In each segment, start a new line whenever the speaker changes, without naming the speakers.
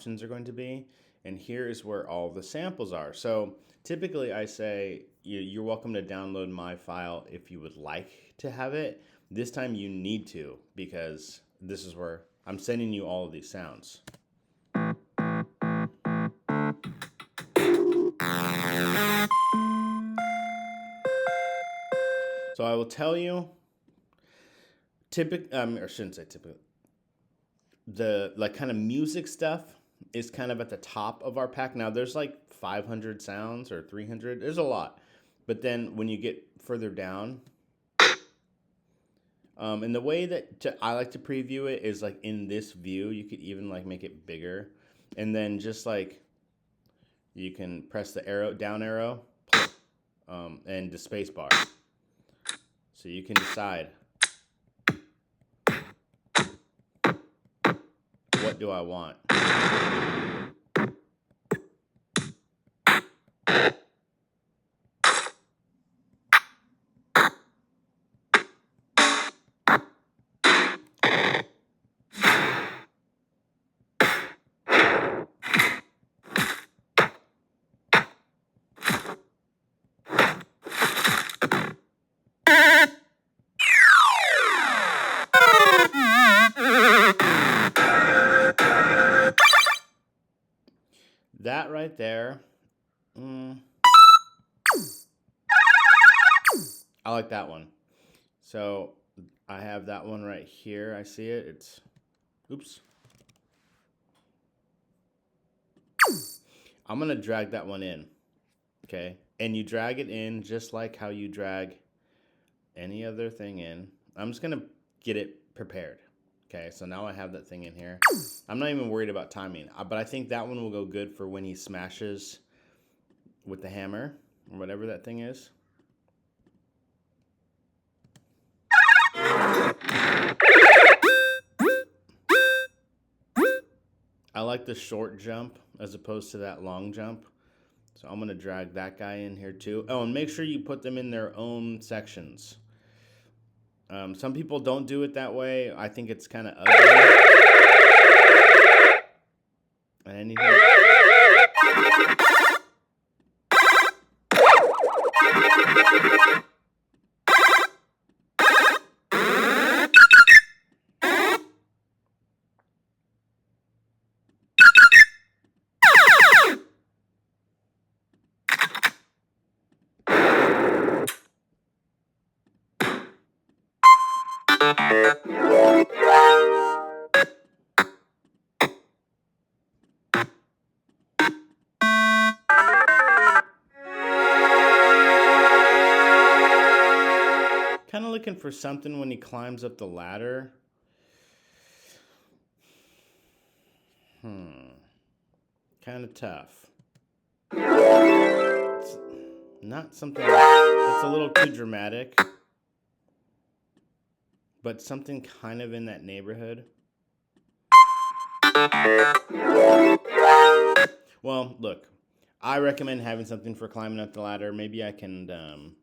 options are going to be. And here is where all the samples are. So typically I say you're welcome to download my file if you would like to have it. This time you need to, because this is where I'm sending you all of these sounds. So I will tell you, or I shouldn't say typical, the like kind of music stuff is kind of at the top of our pack. Now there's like 500 sounds or 300. There's a lot. But then when you get further down, and the way that I like to preview it is like in this view, you could even like make it bigger. And then just like you can press the down arrow, and the space bar. So you can decide, what do I want? That right there, I like that one. So I have that one right here. I see it. It's, oops. I'm going to drag that one in. Okay. And you drag it in just like how you drag any other thing in. I'm just going to get it prepared. Okay. So now I have that thing in here. I'm not even worried about timing, but I think that one will go good for when he smashes with the hammer or whatever that thing is. I like the short jump as opposed to that long jump. So I'm going to drag that guy in here too. Oh, and make sure you put them in their own sections. Some people don't do it that way. I think it's kind of ugly. And anything. Kind of looking for something when he climbs up the ladder. Kind of tough. It's not something that's a little too dramatic, but something kind of in that neighborhood. Well, look, I recommend having something for climbing up the ladder. Maybe I can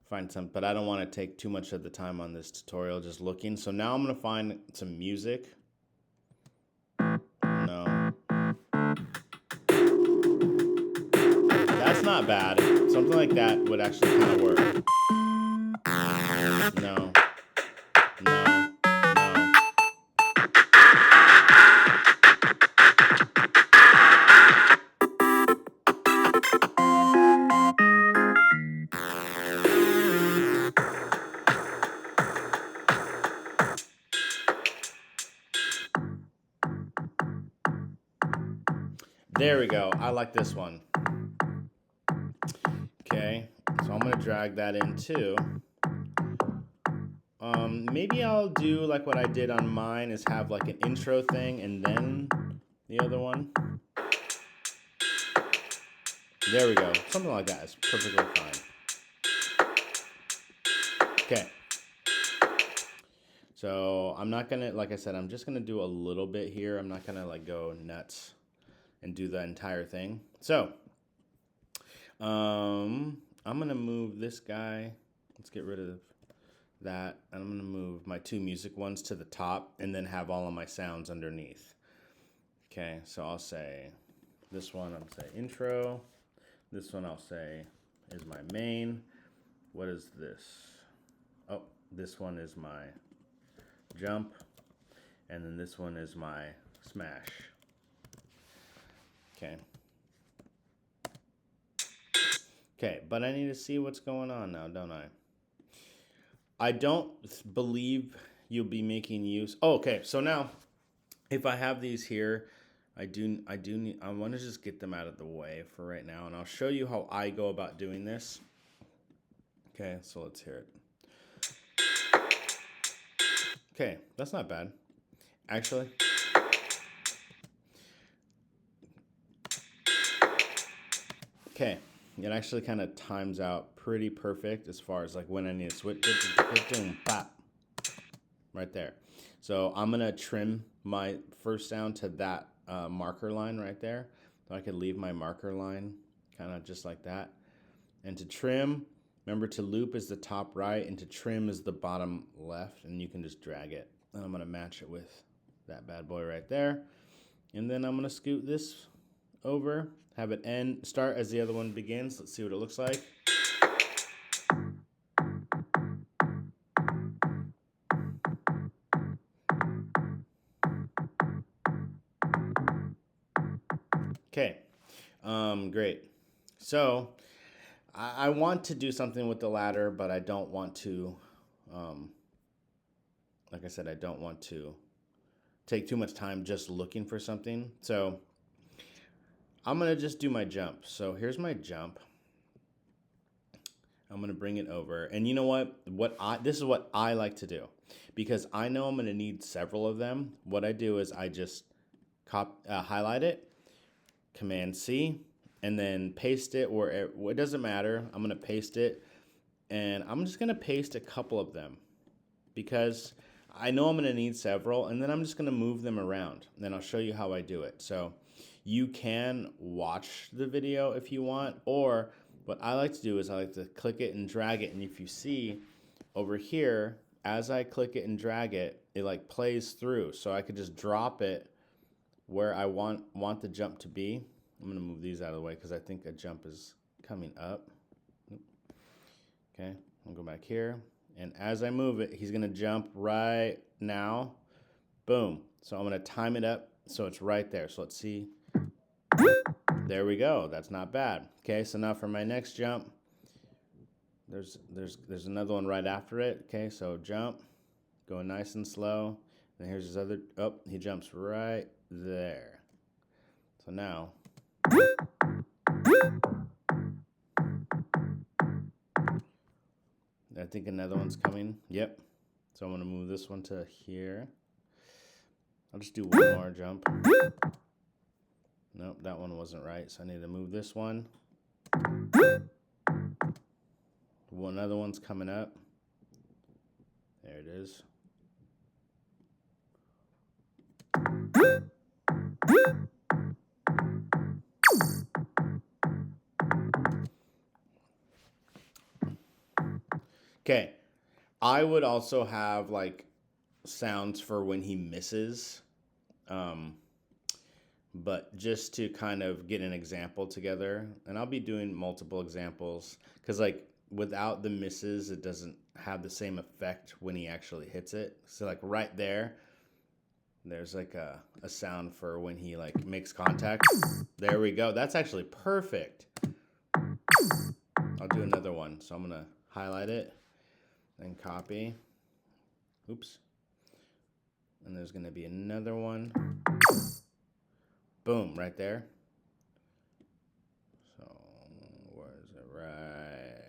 find some, but I don't want to take too much of the time on this tutorial just looking. So now I'm going to find some music. No. That's not bad. Something like that would actually kind of work. No. No. No. There we go. I like this one. Okay, so I'm gonna drag that in too. Maybe I'll do like what I did on mine, is have like an intro thing and then the other one. There we go. Something like that is perfectly fine. Okay. So I'm not gonna, like I said, I'm just gonna do a little bit here. I'm not gonna like go nuts and do the entire thing. So I'm gonna move this guy. Let's get rid of that. And I'm gonna move my two music ones to the top and then have all of my sounds underneath. Okay, so I'll say this one, I'll say intro. This one I'll say is my main. What is this? Oh, this one is my jump. And then this one is my smash. Okay. Okay, but I need to see what's going on now, don't I? I don't believe you'll be making use. Oh, okay, so now if I have these here, I want to just get them out of the way for right now, and I'll show you how I go about doing this. Okay, so let's hear it. Okay, that's not bad, actually. Okay, it actually kind of times out pretty perfect as far as like when I need to switch. Pop, right there. So I'm gonna trim my first sound to that marker line right there. So I could leave my marker line kind of just like that. And to trim, remember to loop is the top right and to trim is the bottom left, and you can just drag it. And I'm gonna match it with that bad boy right there. And then I'm gonna scoot this over, have it start as the other one begins. Let's see what it looks like. Okay, great. So I want to do something with the ladder, but I don't want to, like I said, I don't want to take too much time just looking for something. So I'm going to just do my jump. So here's my jump. I'm going to bring it over. And you know what? This is what I like to do. Because I know I'm going to need several of them. What I do is I just highlight it, Command C, and then paste it where it doesn't matter. I'm going to paste it. And I'm just going to paste a couple of them. Because I know I'm going to need several. And then I'm just going to move them around. And then I'll show you how I do it. So you can watch the video if you want, or what I like to do is I like to click it and drag it, and if you see over here, as I click it and drag it, it like plays through, so I could just drop it where I want the jump to be. I'm gonna move these out of the way because I think a jump is coming up. Okay, I'll go back here, and as I move it, he's gonna jump right now. Boom. So I'm gonna time it up so it's right there. So let's see. There we go. That's not bad. Okay, so now for my next jump, there's another one right after it. Okay, so jump, going nice and slow. And here's his other. Oh, he jumps right there. So now. I think another one's coming. Yep. So I'm gonna move this one to here. I'll just do one more jump. Nope, that one wasn't right, so I need to move this one. Another one's coming up. There it is. Okay, I would also have like sounds for when he misses. But just to kind of get an example together, and I'll be doing multiple examples because like without the misses, it doesn't have the same effect when he actually hits it. So like right there, there's like a sound for when he like makes contact. There we go. That's actually perfect. I'll do another one. So I'm gonna highlight it and copy. Oops. And there's gonna be another one. Boom, right there. So, where is it? Right.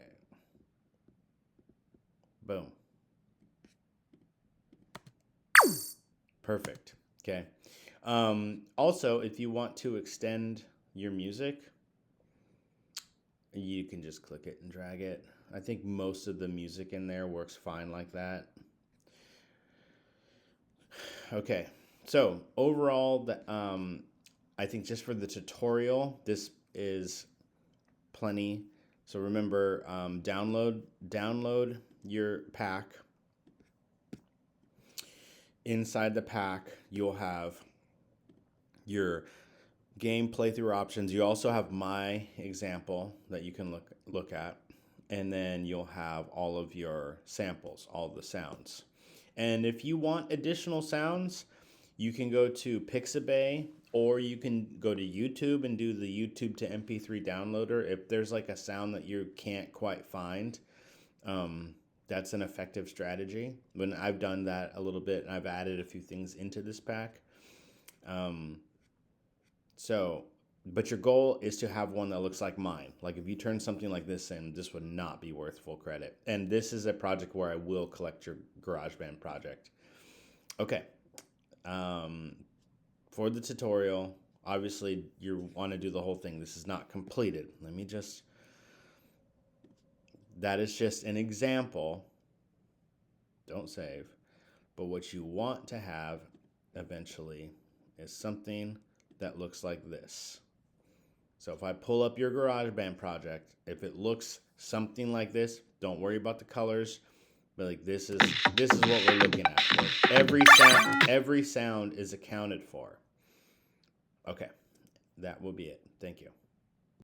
Boom. Perfect. Okay. Also, if you want to extend your music, you can just click it and drag it. I think most of the music in there works fine like that. Okay. So, overall, I think just for the tutorial, this is plenty. So remember, download your pack. Inside the pack, you'll have your game playthrough options. You also have my example that you can look at, and then you'll have all of your samples, all the sounds. And if you want additional sounds, you can go to Pixabay, or you can go to YouTube and do the YouTube to MP3 downloader. If there's like a sound that you can't quite find, that's an effective strategy. When I've done that a little bit, and I've added a few things into this pack. But your goal is to have one that looks like mine. Like if you turn something like this in, this would not be worth full credit. And this is a project where I will collect your GarageBand project. Okay. For the tutorial, obviously you want to do the whole thing. This is not completed. That is just an example. Don't save. But what you want to have eventually is something that looks like this. So if I pull up your GarageBand project, if it looks something like this, don't worry about the colors. But like this is what we're looking at. Every sound is accounted for. Okay, that will be it. Thank you.